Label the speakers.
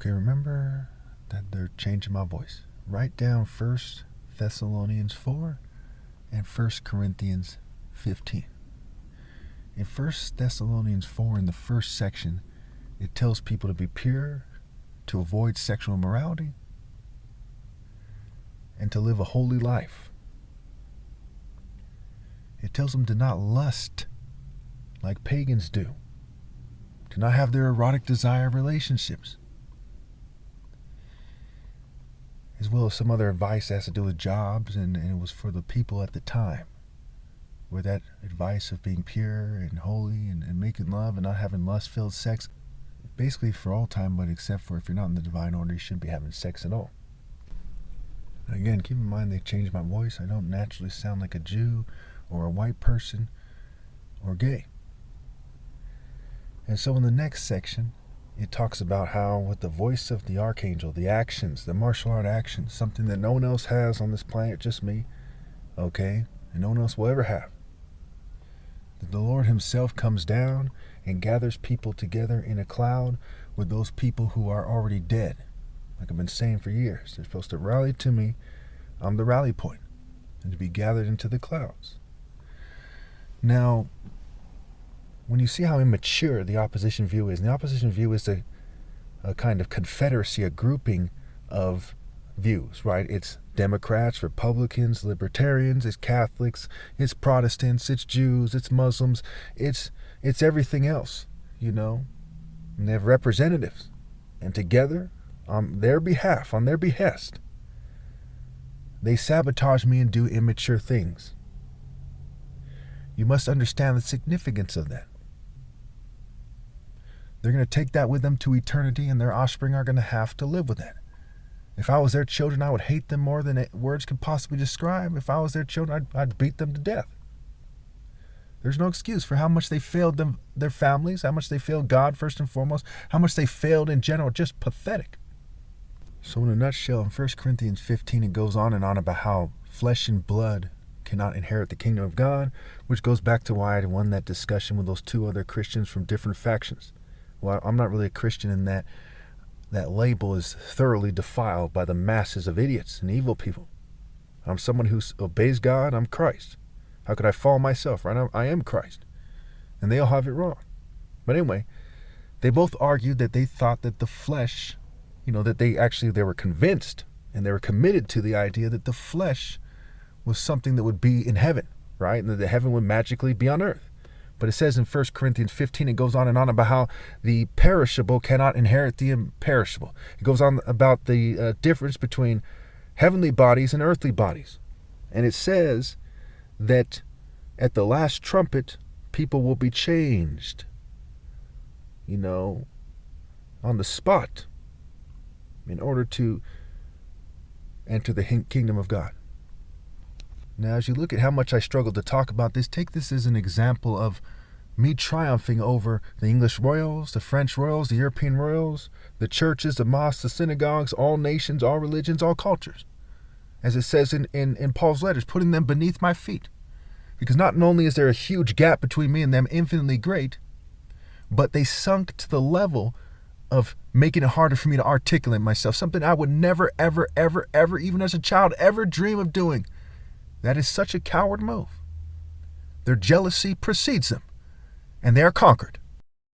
Speaker 1: Okay, remember that they're changing my voice. Write down 1 Thessalonians 4 and 1 Corinthians 15. In 1 Thessalonians 4, in the first section, it tells people to be pure, to avoid sexual immorality, and to live a holy life. It tells them to not lust like pagans do, to not have their erotic desire relationships, as well as some other advice that has to do with jobs, and it was for the people at the time, where that advice of being pure and holy and making love and not having lust-filled sex, basically for all time, but except for if you're not in the divine order, you shouldn't be having sex at all. Again, keep in mind they changed my voice. I don't naturally sound like a Jew or a white person or gay. And so in the next section, it talks about how with the voice of the archangel, the actions, the martial art actions, something that no one else has on this planet, just me, okay, and no one else will ever have. That the Lord himself comes down and gathers people together in a cloud with those people who are already dead. Like I've been saying for years, they're supposed to rally to me. I'm the rally point, and to be gathered into the clouds. Now, when you see how immature the opposition view is, and the opposition view is a kind of confederacy, a grouping of views, right? It's Democrats, Republicans, Libertarians, it's Catholics, it's Protestants, it's Jews, it's Muslims, it's everything else, and they have representatives. And together, on their behalf, on their behest, they sabotage me and do immature things. You must understand the significance of that. They're going to take that with them to eternity, and their offspring are going to have to live with that. If I was their children, I would hate them more than words could possibly describe. If I was their children, I'd beat them to death. There's no excuse for how much they failed their families, how much they failed God first and foremost, how much they failed in general. Just pathetic. So in a nutshell, in 1 Corinthians 15, it goes on and on about how flesh and blood cannot inherit the kingdom of God, which goes back to why I won that discussion with those two other Christians from different factions. Well, I'm not really a Christian in that label is thoroughly defiled by the masses of idiots and evil people. I'm someone who obeys God. I'm Christ. How could I fall myself, right? I am Christ. And they all have it wrong. But anyway, they both argued that they thought that the flesh, that they were convinced and they were committed to the idea that the flesh was something that would be in heaven, right? And that the heaven would magically be on earth. But it says in 1 Corinthians 15, it goes on and on about how the perishable cannot inherit the imperishable. It goes on about the difference between heavenly bodies and earthly bodies. And it says that at the last trumpet, people will be changed, on the spot in order to enter the kingdom of God. Now, as you look at how much I struggled to talk about this, take this as an example of me triumphing over the English royals, the French royals, the European royals, the churches, the mosques, the synagogues, all nations, all religions, all cultures. As it says in Paul's letters, putting them beneath my feet. Because not only is there a huge gap between me and them, infinitely great, but they sunk to the level of making it harder for me to articulate myself, something I would never, ever, ever, ever, even as a child, ever dream of doing. That is such a coward move. Their jealousy precedes them, and they are conquered.